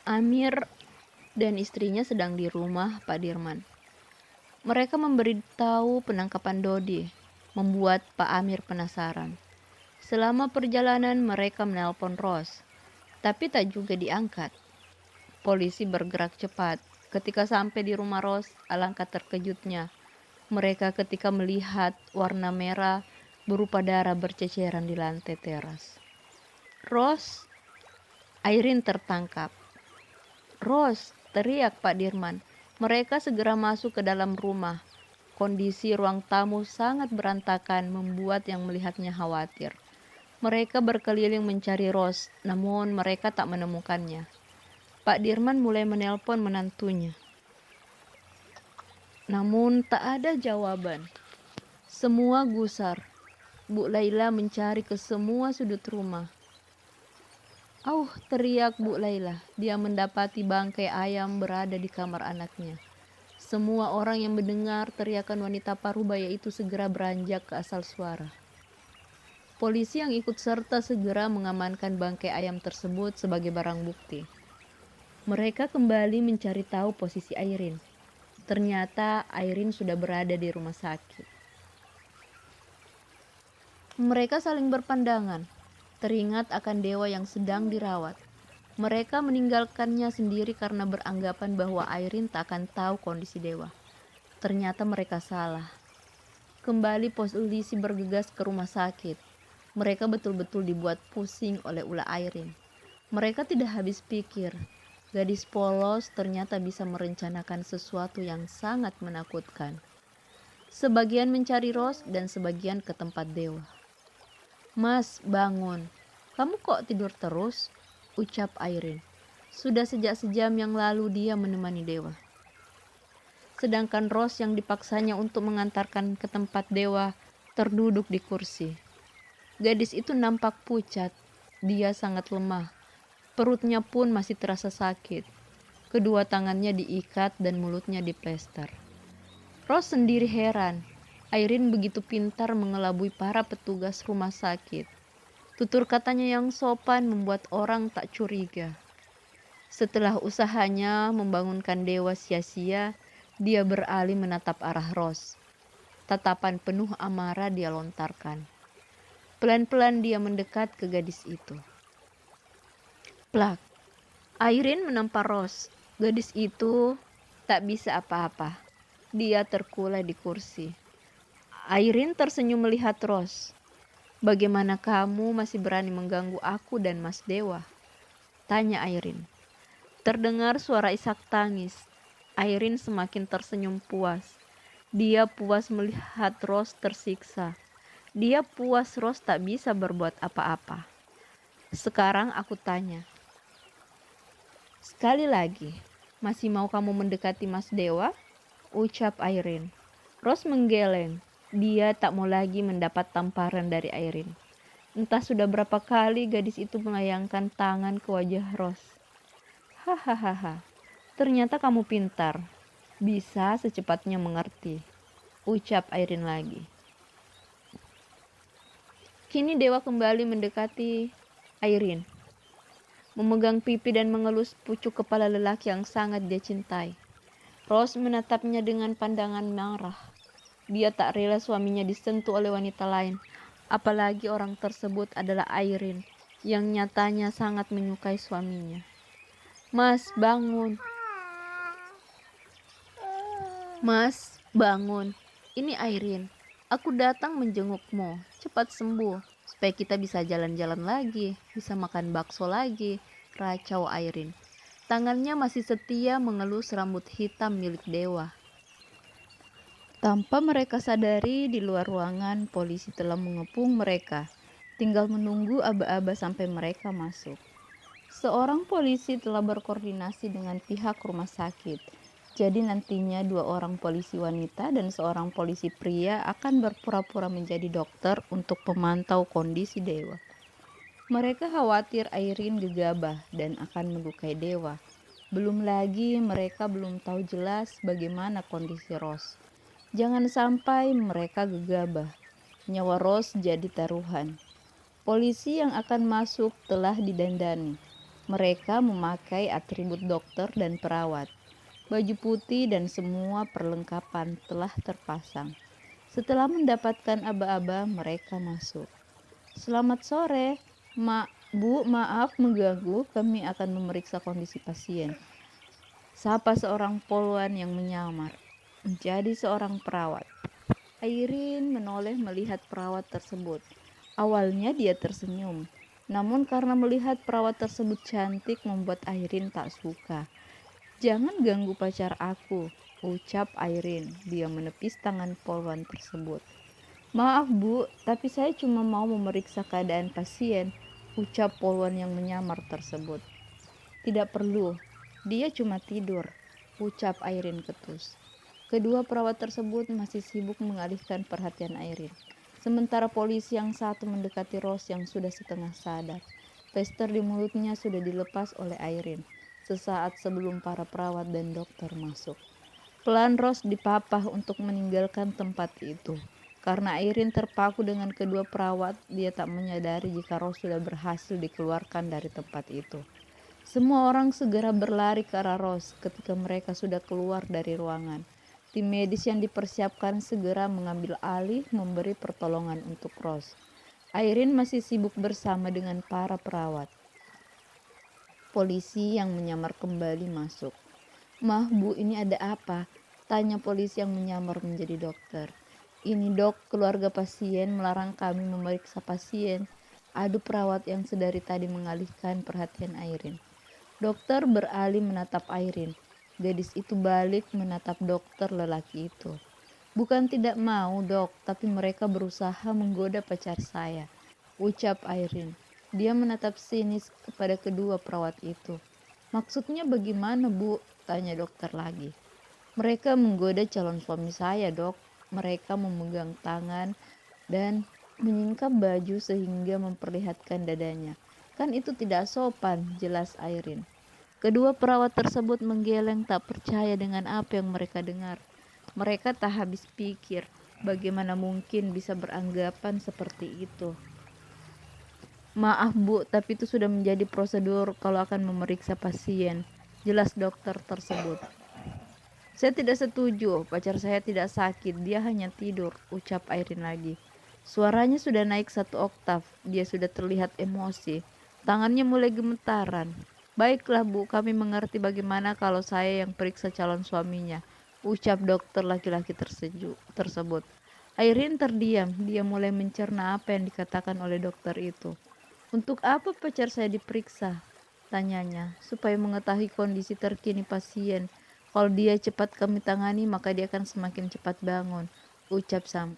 Amir dan istrinya sedang di rumah Pak Dirman. Mereka memberitahu penangkapan Dodi, membuat Pak Amir penasaran. Selama perjalanan mereka menelpon Ros, tapi tak juga diangkat. Polisi bergerak cepat. Ketika sampai di rumah Ros, alangkah terkejutnya mereka ketika melihat warna merah berupa darah berceceran di lantai teras. Ros, Airin tertangkap. Ros, teriak Pak Dirman. Mereka segera masuk ke dalam rumah. Kondisi ruang tamu sangat berantakan membuat yang melihatnya khawatir. Mereka berkeliling mencari Ros, namun mereka tak menemukannya. Pak Dirman mulai menelpon menantunya. Namun tak ada jawaban. Semua gusar. Bu Laila mencari ke semua sudut rumah. Teriak Bu Laila. Dia mendapati bangkai ayam berada di kamar anaknya. Semua orang yang mendengar teriakan wanita parubaya itu segera beranjak ke asal suara. Polisi yang ikut serta segera mengamankan bangkai ayam tersebut sebagai barang bukti. Mereka kembali mencari tahu posisi Airin. Ternyata Airin sudah berada di rumah sakit. Mereka saling berpandangan, teringat akan dewa yang sedang dirawat. Mereka meninggalkannya sendiri karena beranggapan bahwa Airin tak akan tahu kondisi dewa. Ternyata mereka salah. Kembali polisi bergegas ke rumah sakit. Mereka betul-betul dibuat pusing oleh ulah Airin. Mereka tidak habis pikir. Gadis polos ternyata bisa merencanakan sesuatu yang sangat menakutkan. Sebagian mencari Ros dan sebagian ke tempat dewa. Mas, bangun. Kamu kok tidur terus? Ucap Airin. Sudah sejak sejam yang lalu dia menemani dewa. Sedangkan Ros yang dipaksanya untuk mengantarkan ke tempat dewa terduduk di kursi. Gadis itu nampak pucat. Dia sangat lemah. Perutnya pun masih terasa sakit. Kedua tangannya diikat dan mulutnya diplester. Ros sendiri heran. Airin begitu pintar mengelabui para petugas rumah sakit. Tutur katanya yang sopan membuat orang tak curiga. Setelah usahanya membangunkan dewa sia-sia, dia beralih menatap arah Ros. Tatapan penuh amarah dia lontarkan. Pelan-pelan dia mendekat ke gadis itu. Plak. Airin menampar Ros. Gadis itu tak bisa apa-apa. Dia terkulai di kursi. Airin tersenyum melihat Ros. Bagaimana kamu masih berani mengganggu aku dan Mas Dewa? Tanya Airin. Terdengar suara isak tangis. Airin semakin tersenyum puas. Dia puas melihat Ros tersiksa. Dia puas Ros tak bisa berbuat apa-apa. Sekarang aku tanya. Sekali lagi, masih mau kamu mendekati Mas Dewa? Ucap Airin. Ros menggeleng. Dia tak mau lagi mendapat tamparan dari Airin. Entah sudah berapa kali gadis itu melayangkan tangan ke wajah Ros. Hahaha, ternyata kamu pintar. Bisa secepatnya mengerti. Ucap Airin lagi. Kini Dewa kembali mendekati Airin. Memegang pipi dan mengelus pucuk kepala lelaki yang sangat dia cintai. Ros menatapnya dengan pandangan marah. Dia tak rela suaminya disentuh oleh wanita lain, apalagi orang tersebut adalah Airin, yang nyatanya sangat menyukai suaminya. Mas, bangun. Mas, bangun. Ini Airin. Aku datang menjengukmu. Cepat sembuh, supaya kita bisa jalan-jalan lagi, bisa makan bakso lagi, racau Airin. Tangannya masih setia mengelus rambut hitam milik Dewa. Tanpa mereka sadari, di luar ruangan polisi telah mengepung mereka. Tinggal menunggu aba-aba sampai mereka masuk. Seorang polisi telah berkoordinasi dengan pihak rumah sakit. Jadi nantinya 2 orang polisi wanita dan seorang polisi pria akan berpura-pura menjadi dokter untuk memantau kondisi Dewa. Mereka khawatir Airin gegabah dan akan melukai Dewa. Belum lagi mereka belum tahu jelas bagaimana kondisi Ros. Jangan sampai mereka gegabah. Nyawa Ros jadi taruhan. Polisi yang akan masuk telah didandani. Mereka memakai atribut dokter dan perawat. Baju putih dan semua perlengkapan telah terpasang. Setelah mendapatkan aba-aba, mereka masuk. Selamat sore, Bu, maaf mengganggu, kami akan memeriksa kondisi pasien. Sapa seorang poluan yang menyamar menjadi seorang perawat. Airin menoleh melihat perawat tersebut. Awalnya dia tersenyum, namun karena melihat perawat tersebut cantik membuat Airin tak suka. Jangan ganggu pacar aku, ucap Airin. Dia menepis tangan poluan tersebut. Maaf Bu, tapi saya cuma mau memeriksa keadaan pasien, ucap poluan yang menyamar tersebut. Tidak perlu, dia cuma tidur, ucap Airin ketus. Kedua perawat tersebut masih sibuk mengalihkan perhatian Airin. Sementara polisi yang satu mendekati Rose yang sudah setengah sadar. Plester di mulutnya sudah dilepas oleh Airin sesaat sebelum para perawat dan dokter masuk. Pelan Rose dipapah untuk meninggalkan tempat itu. Karena Airin terpaku dengan kedua perawat, dia tak menyadari jika Rose sudah berhasil dikeluarkan dari tempat itu. Semua orang segera berlari ke arah Rose ketika mereka sudah keluar dari ruangan. Tim medis yang dipersiapkan segera mengambil alih memberi pertolongan untuk Rose. Airin masih sibuk bersama dengan para perawat. Polisi yang menyamar kembali masuk. "Mah, Bu, ini ada apa?" tanya polisi yang menyamar menjadi dokter. "Ini Dok, keluarga pasien melarang kami memeriksa pasien," adu perawat yang sedari tadi mengalihkan perhatian Airin. Dokter beralih menatap Airin. Gadis itu balik menatap dokter lelaki itu. "Bukan tidak mau, Dok, tapi mereka berusaha menggoda pacar saya," ucap Airin. Dia menatap sinis kepada kedua perawat itu. "Maksudnya bagaimana, Bu?" tanya dokter lagi. "Mereka menggoda calon suami saya, Dok. Mereka memegang tangan dan menyingkap baju sehingga memperlihatkan dadanya. Kan itu tidak sopan," jelas Airin. Kedua perawat tersebut menggeleng tak percaya dengan apa yang mereka dengar. Mereka tak habis pikir bagaimana mungkin bisa beranggapan seperti itu. "Maaf Bu, tapi itu sudah menjadi prosedur kalau akan memeriksa pasien," jelas dokter tersebut. "Saya tidak setuju, pacar saya tidak sakit, dia hanya tidur," ucap Airin lagi. Suaranya sudah naik 1 oktav, dia sudah terlihat emosi, tangannya mulai gemetaran. "Baiklah Bu, kami mengerti bagaimana kalau saya yang periksa calon suaminya," ucap dokter laki-laki tersebut. Airin terdiam, dia mulai mencerna apa yang dikatakan oleh dokter itu. "Untuk apa pacar saya diperiksa?" tanyanya. "Supaya mengetahui kondisi terkini pasien. Kalau dia cepat kami tangani, maka dia akan semakin cepat bangun," ucap sang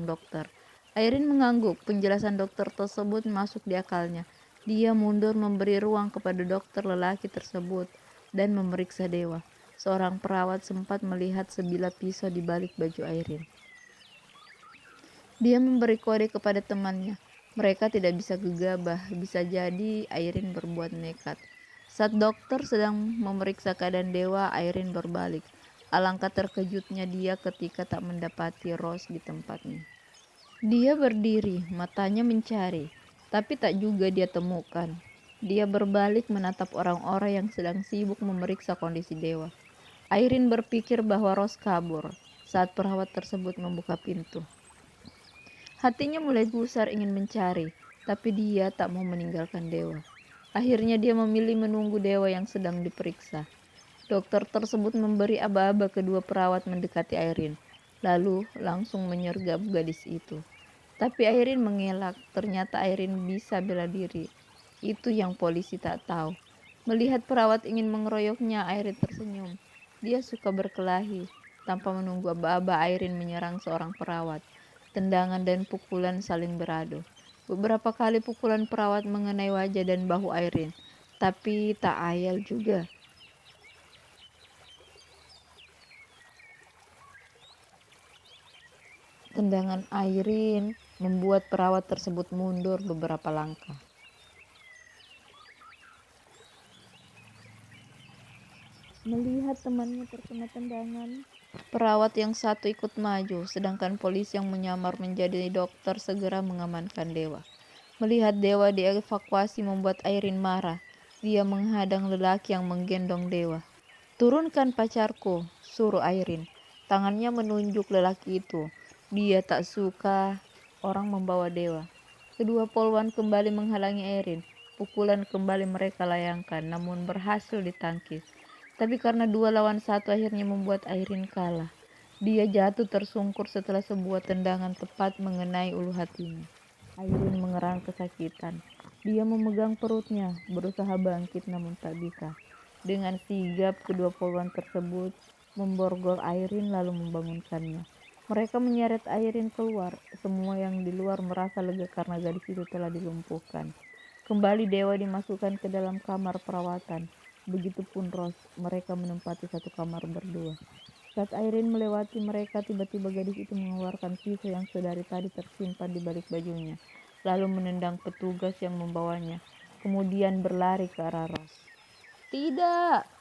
dokter. Airin mengangguk. Penjelasan dokter tersebut masuk di akalnya. Dia mundur memberi ruang kepada dokter lelaki tersebut dan memeriksa Dewa. Seorang perawat sempat melihat sebilah pisau di balik baju Airin. Dia memberi kode kepada temannya. Mereka tidak bisa gegabah, bisa jadi Airin berbuat nekat. Saat dokter sedang memeriksa keadaan Dewa, Airin berbalik. Alangkah terkejutnya dia ketika tak mendapati Rose di tempatnya. Dia berdiri, matanya mencari, tapi tak juga dia temukan. Dia berbalik menatap orang-orang yang sedang sibuk memeriksa kondisi Dewa. Airin berpikir bahwa Rose kabur saat perawat tersebut membuka pintu. Hatinya mulai gusar ingin mencari, tapi dia tak mau meninggalkan Dewa. Akhirnya dia memilih menunggu Dewa yang sedang diperiksa. Dokter tersebut memberi aba-aba kedua perawat mendekati Airin, lalu langsung menyergap gadis itu. Tapi Airin mengelak, ternyata Airin bisa bela diri. Itu yang polisi tak tahu. Melihat perawat ingin mengeroyoknya, Airin tersenyum. Dia suka berkelahi. Tanpa menunggu aba-aba, Airin menyerang seorang perawat. Tendangan dan pukulan saling beradu. Beberapa kali pukulan perawat mengenai wajah dan bahu Airin, tapi tak ayal juga. Tendangan Airin membuat perawat tersebut mundur beberapa langkah. Melihat temannya terkena tendangan, perawat yang satu ikut maju, sedangkan polisi yang menyamar menjadi dokter segera mengamankan Dewa. Melihat Dewa dievakuasi membuat Airin marah. Dia menghadang lelaki yang menggendong dewa. "Turunkan pacarku," suruh Airin. Tangannya menunjuk lelaki itu. Dia tak suka orang membawa dewa. Kedua polwan kembali menghalangi Airin. Pukulan kembali mereka layangkan, namun berhasil ditangkis. Tapi karena 2 lawan 1 akhirnya membuat Airin kalah. Dia jatuh tersungkur setelah sebuah tendangan tepat mengenai ulu hatinya. Airin mengerang kesakitan. Dia memegang perutnya, berusaha bangkit namun tak bisa. Dengan sigap, kedua polwan tersebut memborgol Airin lalu membangunkannya. Mereka menyeret Airin keluar. Semua yang di luar merasa lega karena gadis itu telah dilumpuhkan. Kembali dewa dimasukkan ke dalam kamar perawatan. Begitupun Rose, mereka menempati satu kamar berdua. Saat Airin melewati mereka, tiba-tiba gadis itu mengeluarkan pisau yang sedari tadi tersimpan di balik bajunya, lalu menendang petugas yang membawanya, kemudian berlari ke arah Rose. "Tidak!"